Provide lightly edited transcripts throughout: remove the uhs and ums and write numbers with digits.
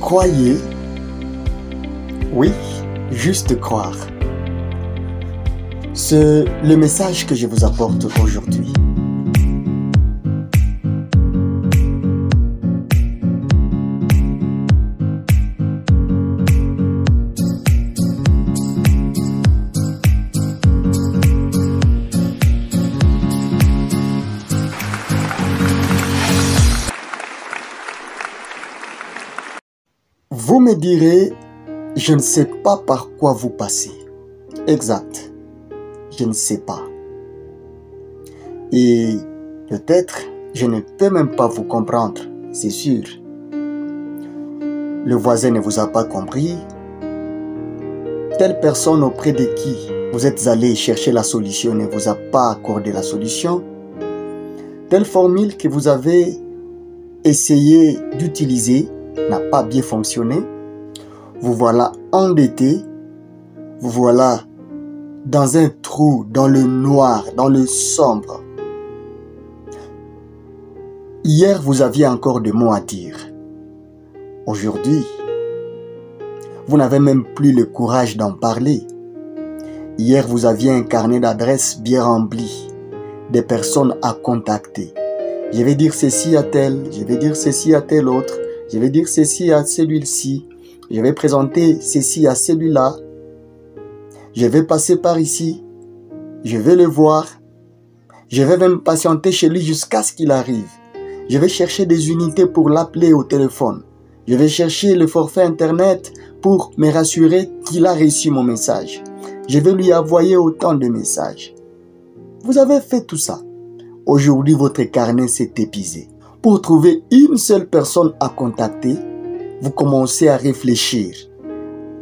Croyez, oui, juste croire. C'est le message que je vous apporte aujourd'hui. Vous me direz, je ne sais pas par quoi vous passez. Exact, je ne sais pas. Et peut-être, je ne peux même pas vous comprendre, c'est sûr. Le voisin ne vous a pas compris. Telle personne auprès de qui vous êtes allé chercher la solution ne vous a pas accordé la solution. Telle formule que vous avez essayé d'utiliser n'a pas bien fonctionné, vous voilà endetté, vous voilà dans un trou, dans le noir, dans le sombre. Hier, vous aviez encore des mots à dire. Aujourd'hui, vous n'avez même plus le courage d'en parler. Hier, vous aviez un carnet d'adresses bien rempli, des personnes à contacter. Je vais dire ceci à tel, je vais dire ceci à tel autre. Je vais dire ceci à celui-ci. Je vais présenter ceci à celui-là. Je vais passer par ici. Je vais le voir. Je vais même patienter chez lui jusqu'à ce qu'il arrive. Je vais chercher des unités pour l'appeler au téléphone. Je vais chercher le forfait internet pour me rassurer qu'il a reçu mon message. Je vais lui envoyer autant de messages. Vous avez fait tout ça. Aujourd'hui, votre carnet s'est épuisé. Pour trouver une seule personne à contacter, vous commencez à réfléchir.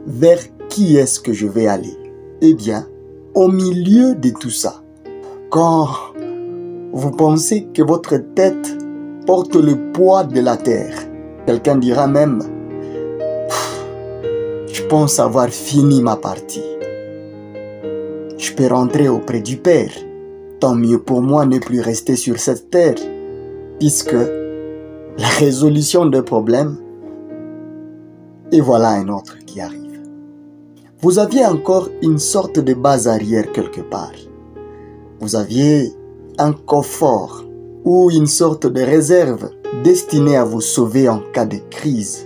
Vers qui est-ce que je vais aller? Eh bien, au milieu de tout ça, quand vous pensez que votre tête porte le poids de la terre, quelqu'un dira même, je pense avoir fini ma partie. Je peux rentrer auprès du Père. Tant mieux pour moi ne plus rester sur cette terre. Puisque la résolution des problèmes, et voilà un autre qui arrive. Vous aviez encore une sorte de base arrière quelque part. Vous aviez un coffre ou une sorte de réserve destinée à vous sauver en cas de crise.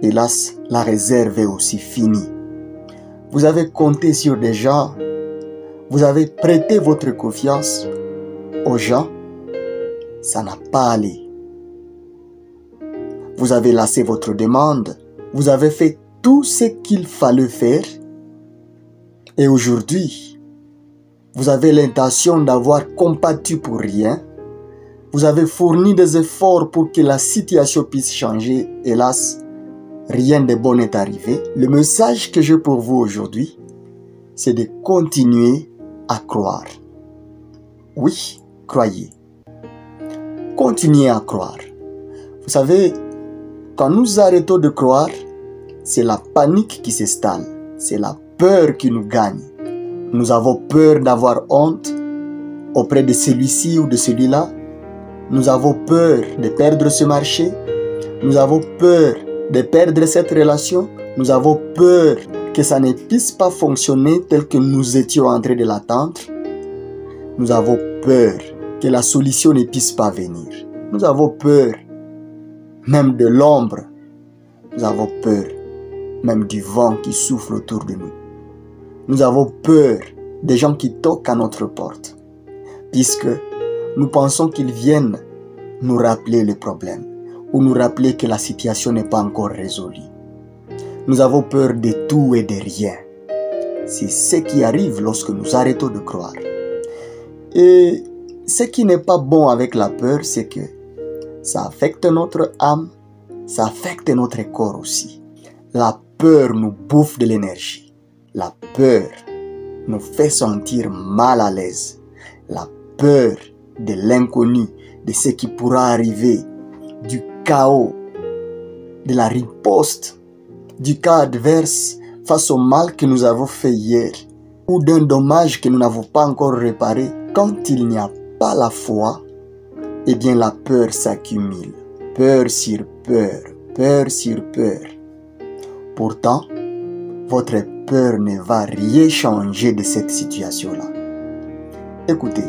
Hélas, la réserve est aussi finie. Vous avez compté sur des gens, vous avez prêté votre confiance aux gens, ça n'a pas allé. Vous avez laissé votre demande. Vous avez fait tout ce qu'il fallait faire. Et aujourd'hui, vous avez l'intention d'avoir combattu pour rien. Vous avez fourni des efforts pour que la situation puisse changer. Hélas, rien de bon n'est arrivé. Le message que j'ai pour vous aujourd'hui, c'est de continuer à croire. Oui, croyez. Continuez à croire. Vous savez, quand nous arrêtons de croire, c'est la panique qui s'installe. C'est la peur qui nous gagne. Nous avons peur d'avoir honte auprès de celui-ci ou de celui-là. Nous avons peur de perdre ce marché. Nous avons peur de perdre cette relation. Nous avons peur que ça ne puisse pas fonctionner tel que nous étions en train de l'attendre. Nous avons peur que la solution ne puisse pas venir. Nous avons peur même de l'ombre. Nous avons peur même du vent qui souffle autour de nous. Nous avons peur des gens qui toquent à notre porte, puisque nous pensons qu'ils viennent nous rappeler le problème ou nous rappeler que la situation n'est pas encore résolue. Nous avons peur de tout et de rien. C'est ce qui arrive lorsque nous arrêtons de croire. Et ce qui n'est pas bon avec la peur, c'est que ça affecte notre âme, ça affecte notre corps aussi. La peur nous bouffe de l'énergie. La peur nous fait sentir mal à l'aise. La peur de l'inconnu, de ce qui pourra arriver, du chaos, de la riposte, du cas adverse face au mal que nous avons fait hier, ou d'un dommage que nous n'avons pas encore réparé. Quand il n'y a pas la foi, eh bien la peur s'accumule. Peur sur peur, peur sur peur. Pourtant, votre peur ne va rien changer de cette situation-là. Écoutez,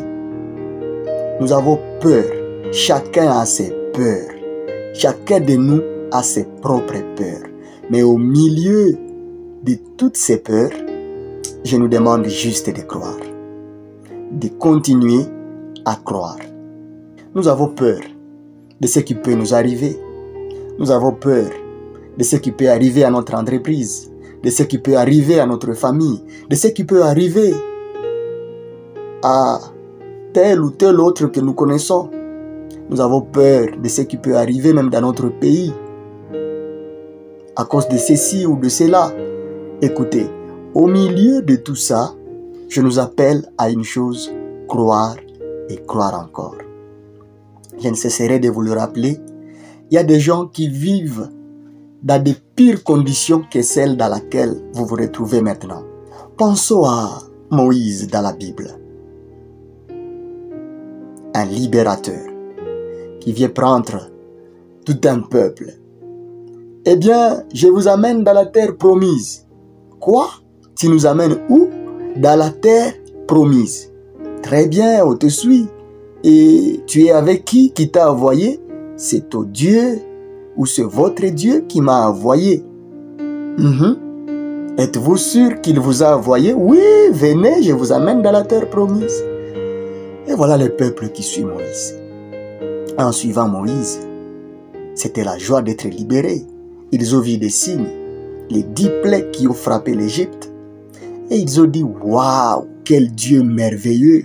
nous avons peur. Chacun a ses peurs. Chacun de nous a ses propres peurs. Mais au milieu de toutes ces peurs, je nous demande juste de croire. De continuer à croire. Nous avons peur de ce qui peut nous arriver. Nous avons peur de ce qui peut arriver à notre entreprise, de ce qui peut arriver à notre famille, de ce qui peut arriver à tel ou tel autre que nous connaissons. Nous avons peur de ce qui peut arriver même dans notre pays, à cause de ceci ou de cela. Écoutez, au milieu de tout ça, je nous appelle à une chose, croire et croire encore. Je ne cesserai de vous le rappeler, il y a des gens qui vivent dans de pires conditions que celles dans lesquelles vous vous retrouvez maintenant. Pensons à Moïse dans la Bible. Un libérateur qui vient prendre tout un peuple. Eh bien, je vous amène dans la terre promise. Quoi? Tu nous amènes où? Dans la terre promise. Très bien, on te suit. Et tu es avec qui t'a envoyé? C'est ton Dieu ou c'est votre Dieu qui m'a envoyé? Êtes-vous sûr qu'il vous a envoyé? Oui, venez, je vous amène dans la terre promise. Et voilà le peuple qui suit Moïse. En suivant Moïse, c'était la joie d'être libérés. Ils ont vu des signes, les 10 plaies qui ont frappé l'Égypte. Et ils ont dit, waouh, quel Dieu merveilleux.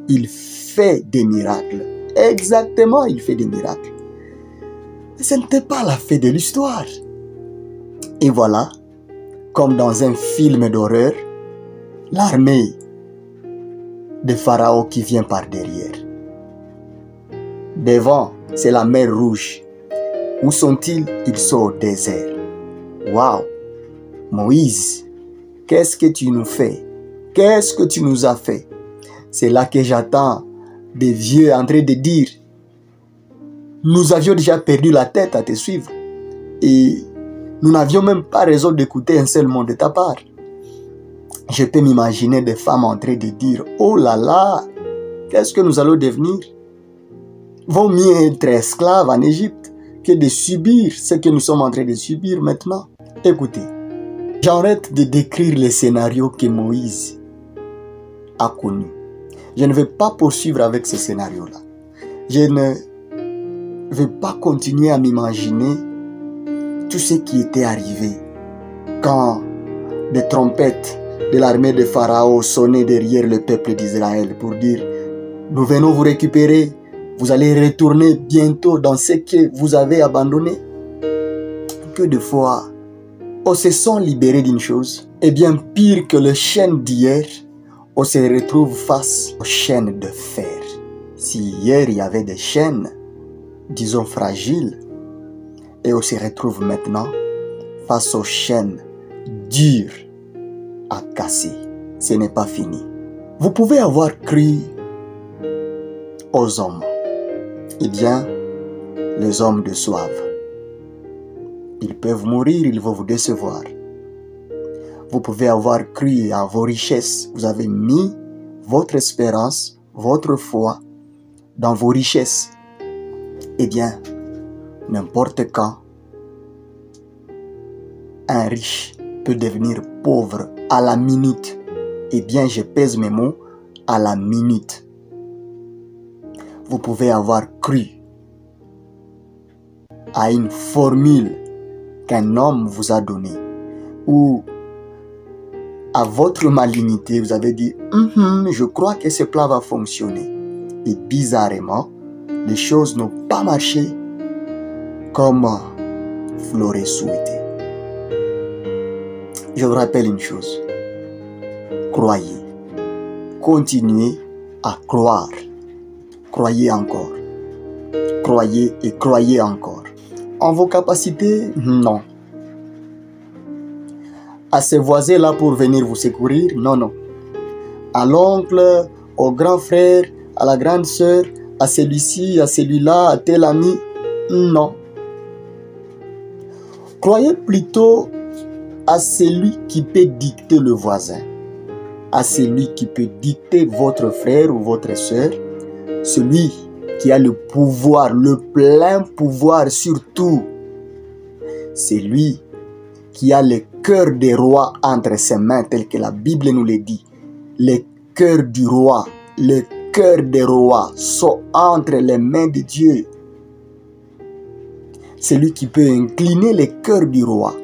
Il fait des miracles. Exactement, il fait des miracles. Mais ce n'était pas la fin de l'histoire. Et voilà, comme dans un film d'horreur, l'armée de Pharaon qui vient par derrière. Devant, c'est la mer Rouge. Où sont-ils? Ils sont au désert. Waouh! Moïse, qu'est-ce que tu nous fais? Qu'est-ce que tu nous as fait? C'est là que j'attends des vieux en train de dire, nous avions déjà perdu la tête à te suivre. Et nous n'avions même pas raison d'écouter un seul mot de ta part. Je peux m'imaginer des femmes en train de dire, oh là là, qu'est-ce que nous allons devenir? Vaut mieux être esclaves en Égypte que de subir ce que nous sommes en train de subir maintenant. Écoutez, j'arrête de décrire les scénarios que Moïse a connus. Je ne vais pas poursuivre avec ce scénario-là. Je ne vais pas continuer à m'imaginer tout ce qui était arrivé quand des trompettes de l'armée de Pharaon sonnaient derrière le peuple d'Israël pour dire « Nous venons vous récupérer, vous allez retourner bientôt dans ce que vous avez abandonné. » Que de fois, on se sent libéré d'une chose, et bien pire que le chaîne d'hier, on se retrouve face aux chaînes de fer. Si hier il y avait des chaînes, disons fragiles, et on se retrouve maintenant face aux chaînes dures à casser. Ce n'est pas fini. Vous pouvez avoir cru aux hommes. Eh bien, les hommes déçoivent. Ils peuvent mourir, ils vont vous décevoir. Vous pouvez avoir cru à vos richesses. Vous avez mis votre espérance, votre foi dans vos richesses. Eh bien, n'importe quand, un riche peut devenir pauvre à la minute. Eh bien, je pèse mes mots, à la minute. Vous pouvez avoir cru à une formule qu'un homme vous a donnée, ou à votre malignité, vous avez dit je crois que ce plan va fonctionner. Et bizarrement, les choses n'ont pas marché comme vous l'aurez souhaité. Je vous rappelle une chose. Croyez. Continuez à croire. Croyez encore. Croyez et croyez encore. En vos capacités, non. À ces voisins-là pour venir vous secourir, non, non. À l'oncle, au grand frère, à la grande sœur, à celui-ci, à celui-là, à tel ami, non. Croyez plutôt à celui qui peut dicter le voisin, à celui qui peut dicter votre frère ou votre sœur, celui qui a le pouvoir, le plein pouvoir sur tout. C'est lui qui a le cœur des rois entre ses mains, tel que la Bible nous le dit. Le cœur du roi, le cœur des rois sont entre les mains de Dieu. C'est lui qui peut incliner le cœur du roi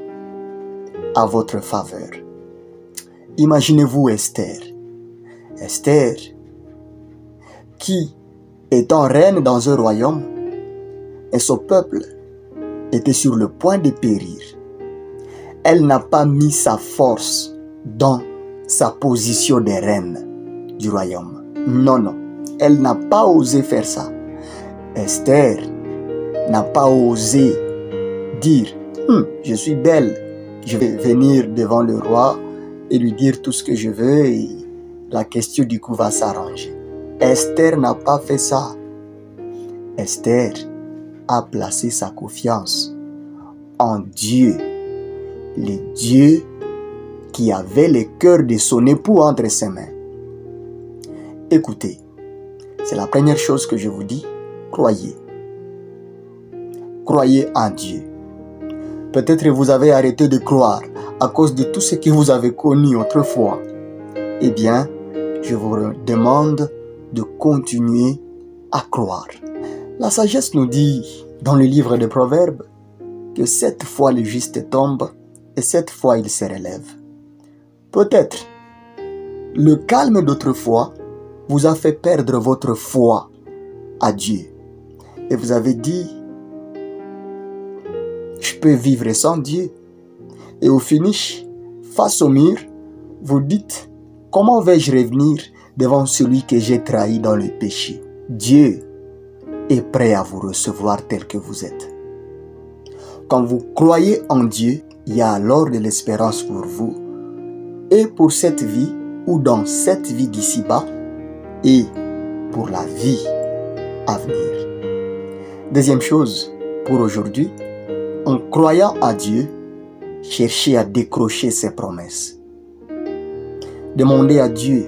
à votre faveur. Imaginez-vous Esther. Esther, qui étant reine dans un royaume, et son peuple était sur le point de périr. Elle n'a pas mis sa force dans sa position de reine du royaume. Non, non. Elle n'a pas osé faire ça. Esther n'a pas osé dire « Je suis belle, je vais venir devant le roi et lui dire tout ce que je veux et la question du coup va s'arranger. » Esther n'a pas fait ça. Esther a placé sa confiance en Dieu, le Dieu qui avait le cœur de son époux entre ses mains. Écoutez, c'est la première chose que je vous dis, croyez. Croyez en Dieu. Peut-être vous avez arrêté de croire à cause de tout ce que vous avez connu autrefois. Eh bien, je vous demande de continuer à croire. La sagesse nous dit dans le livre des Proverbes que 7 fois le juste tombe et 7 fois il se relève. Peut-être le calme d'autrefois vous a fait perdre votre foi à Dieu. Et vous avez dit, je peux vivre sans Dieu. Et au finish, face au mur, vous dites, comment vais-je revenir devant celui que j'ai trahi dans le péché? Dieu est prêt à vous recevoir tel que vous êtes. Quand vous croyez en Dieu, il y a alors de l'espérance pour vous et pour cette vie ou dans cette vie d'ici-bas et pour la vie à venir. Deuxième chose, pour aujourd'hui, en croyant à Dieu, cherchez à décrocher ses promesses. Demandez à Dieu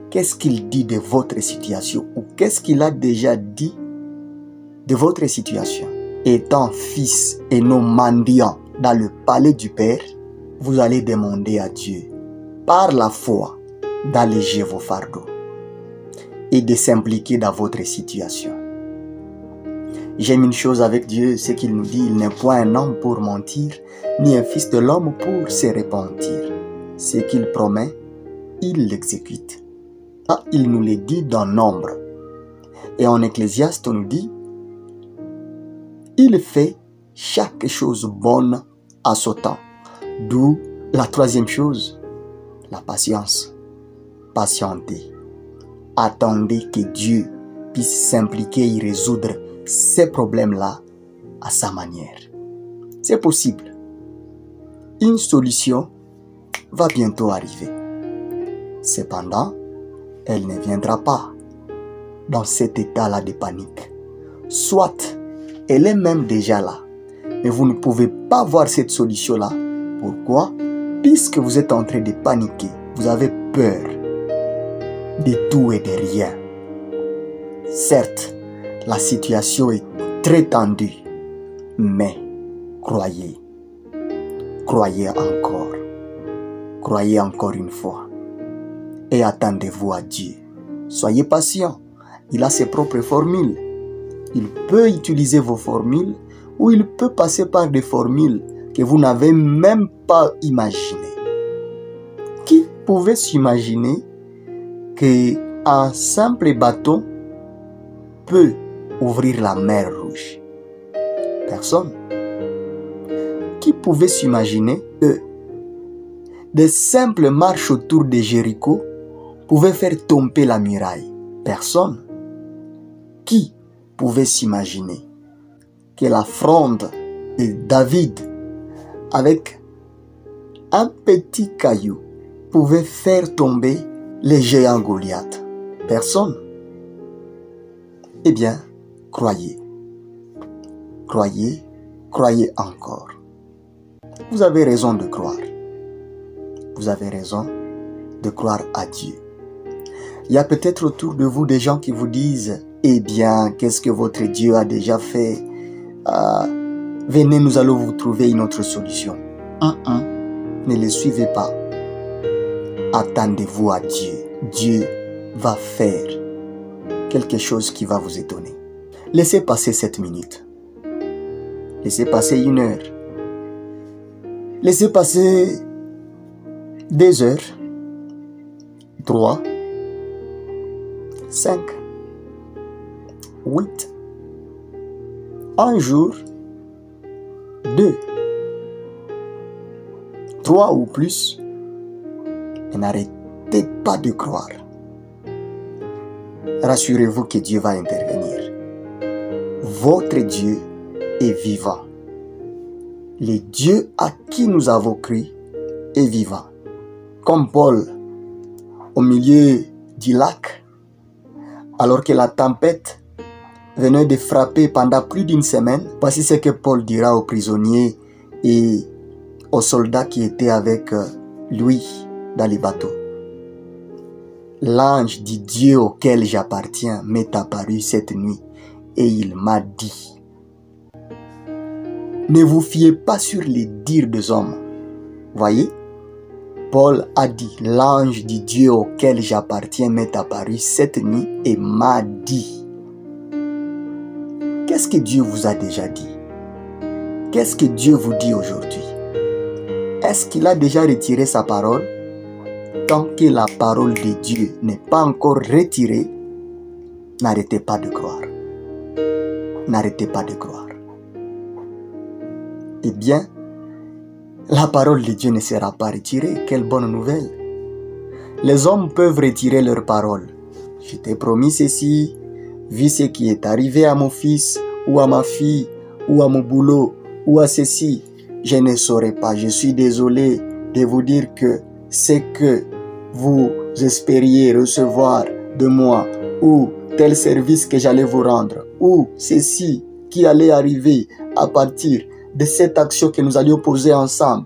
qu'est-ce qu'il dit de votre situation ou qu'est-ce qu'il a déjà dit de votre situation. Étant fils et non mendiants dans le palais du Père, vous allez demander à Dieu, par la foi, d'alléger vos fardeaux et de s'impliquer dans votre situation. J'aime une chose avec Dieu, c'est qu'il nous dit, il n'est point un homme pour mentir, ni un fils de l'homme pour se repentir. Ce qu'il promet, il l'exécute. Ah, il nous le dit dans Nombre. Et en Ecclésiaste, on nous dit, il fait chaque chose bonne à son temps. D'où la troisième chose, la patience. Patientez. Attendez que Dieu puisse s'impliquer et résoudre ces problèmes-là à sa manière. C'est possible. Une solution va bientôt arriver. Cependant, elle ne viendra pas dans cet état-là de panique. Soit elle est même déjà là, mais vous ne pouvez pas voir cette solution-là. Pourquoi? Puisque vous êtes en train de paniquer, vous avez peur de tout et de rien. Certes, la situation est très tendue, mais croyez. Croyez encore une fois et attendez-vous à Dieu. Soyez patient, il a ses propres formules. Il peut utiliser vos formules ou il peut passer par des formules que vous n'avez même pas imaginées. Qui pouvait s'imaginer qu'un simple bâton peut ouvrir la mer Rouge? Personne. Qui pouvait s'imaginer que des simples marches autour de Jéricho pouvaient faire tomber la muraille? Personne. Qui pouvait s'imaginer que la fronde de David avec un petit caillou pouvait faire tomber les géants Goliath? Personne. Eh bien, croyez. Croyez, croyez encore. vous avez raison de croire. Vous avez raison de croire à Dieu. Il y a peut-être autour de vous des gens qui vous disent « Eh bien, qu'est-ce que votre Dieu a déjà fait? Venez, nous allons vous trouver une autre solution. » Ne les suivez pas. Attendez-vous à Dieu. Dieu va faire quelque chose qui va vous étonner. Laissez passer 7 minutes. Laissez passer 1 heure. Laissez passer 2 heures. 3, 5, 8, un jour, 2, 3 ou plus. Et n'arrêtez pas de croire. Rassurez-vous que Dieu va intervenir. Votre Dieu est vivant. Le Dieu à qui nous avons cru est vivant. Comme Paul, au milieu du lac, alors que la tempête venait de frapper pendant plus d'1 semaine, voici ce que Paul dira aux prisonniers et aux soldats qui étaient avec lui dans les bateaux. L'ange du Dieu auquel j'appartiens m'est apparu cette nuit et il m'a dit: ne vous fiez pas sur les dires des hommes. Voyez, Paul a dit, l'ange du Dieu auquel j'appartiens m'est apparu cette nuit et m'a dit. Qu'est-ce que Dieu vous a déjà dit? Qu'est-ce que Dieu vous dit aujourd'hui? Est-ce qu'il a déjà retiré sa parole? Tant que la parole de Dieu n'est pas encore retirée, n'arrêtez pas de croire. N'arrêtez pas de croire. Eh bien, la parole de Dieu ne sera pas retirée. Quelle bonne nouvelle. Les hommes peuvent retirer leur parole. Je t'ai promis ceci, vu ce qui est arrivé à mon fils, ou à ma fille, ou à mon boulot, ou à ceci. Je ne saurais pas. Je suis désolé de vous dire que ce que vous espériez recevoir de moi, ou tel service que j'allais vous rendre, ou ceci qui allait arriver à partir de cette action que nous allions poser ensemble.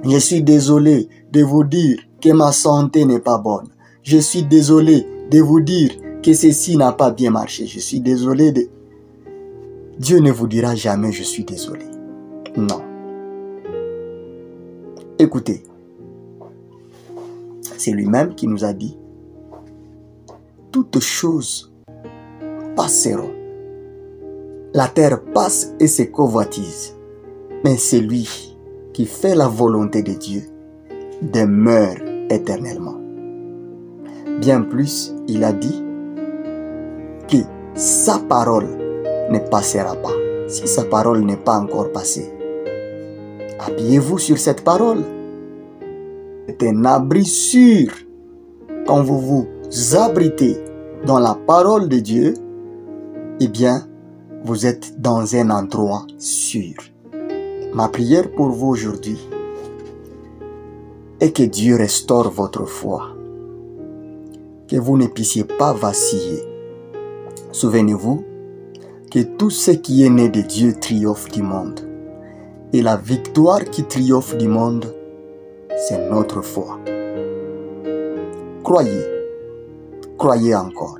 Je suis désolé de vous dire que ma santé n'est pas bonne. Je suis désolé de vous dire que ceci n'a pas bien marché. Je suis désolé de... Dieu ne vous dira jamais je suis désolé. Non. Écoutez, c'est lui-même qui nous a dit: toutes choses passeront. La terre passe et ses convoitises, mais celui qui fait la volonté de Dieu demeure éternellement. Bien plus, il a dit que sa parole ne passera pas. Si sa parole n'est pas encore passée, appuyez-vous sur cette parole. C'est un abri sûr. Quand vous vous abritez dans la parole de Dieu, eh bien, vous êtes dans un endroit sûr. Ma prière pour vous aujourd'hui est que Dieu restaure votre foi. Que vous ne puissiez pas vaciller. Souvenez-vous que tout ce qui est né de Dieu triomphe du monde. Et la victoire qui triomphe du monde, c'est notre foi. Croyez. Croyez encore.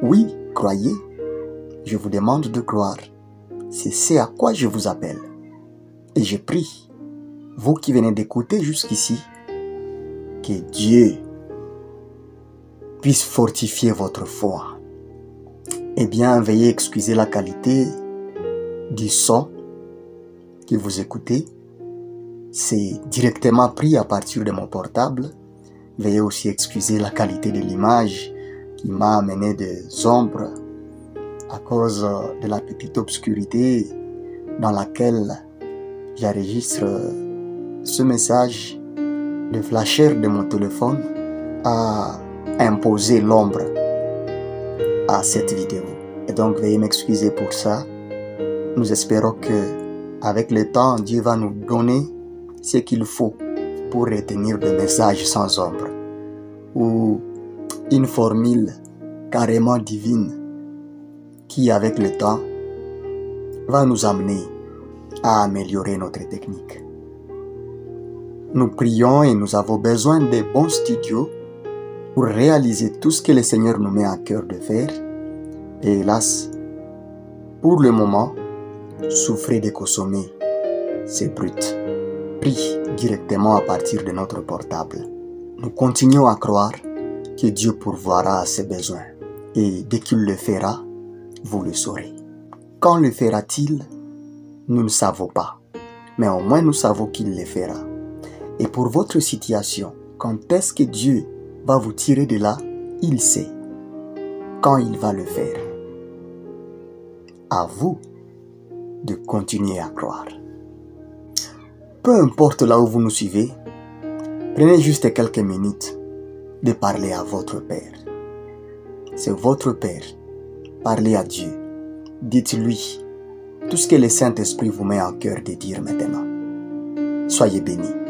Oui, croyez. Je vous demande de croire. C'est ce à quoi je vous appelle. Et je prie, vous qui venez d'écouter jusqu'ici, que Dieu puisse fortifier votre foi. Eh bien, veuillez excuser la qualité du son que vous écoutez. C'est directement pris à partir de mon portable. Veuillez aussi excuser la qualité de l'image qui m'a amené des ombres à cause de la petite obscurité dans laquelle j'enregistre ce message. Le flasher de mon téléphone a imposé l'ombre à cette vidéo. Et donc veuillez m'excuser pour ça. Nous espérons que avec le temps, Dieu va nous donner ce qu'il faut pour retenir des messages sans ombre ou une formule carrément divine qui, avec le temps, va nous amener à améliorer notre technique. Nous prions et nous avons besoin de bons studios pour réaliser tout ce que le Seigneur nous met à cœur de faire. Et hélas, pour le moment, souffrez de consommer ces brutes pris directement à partir de notre portable. Nous continuons à croire que Dieu pourvoira à ses besoins. Et dès qu'il le fera, vous le saurez. Quand le fera-t-il? Nous ne savons pas. Mais au moins nous savons qu'il le fera. Et pour votre situation, quand est-ce que Dieu va vous tirer de là? Il sait. Quand il va le faire. À vous de continuer à croire. Peu importe là où vous nous suivez, prenez juste quelques minutes de parler à votre Père. C'est votre Père. Parlez à Dieu. Dites-lui tout ce que le Saint-Esprit vous met en cœur de dire maintenant. Soyez bénis.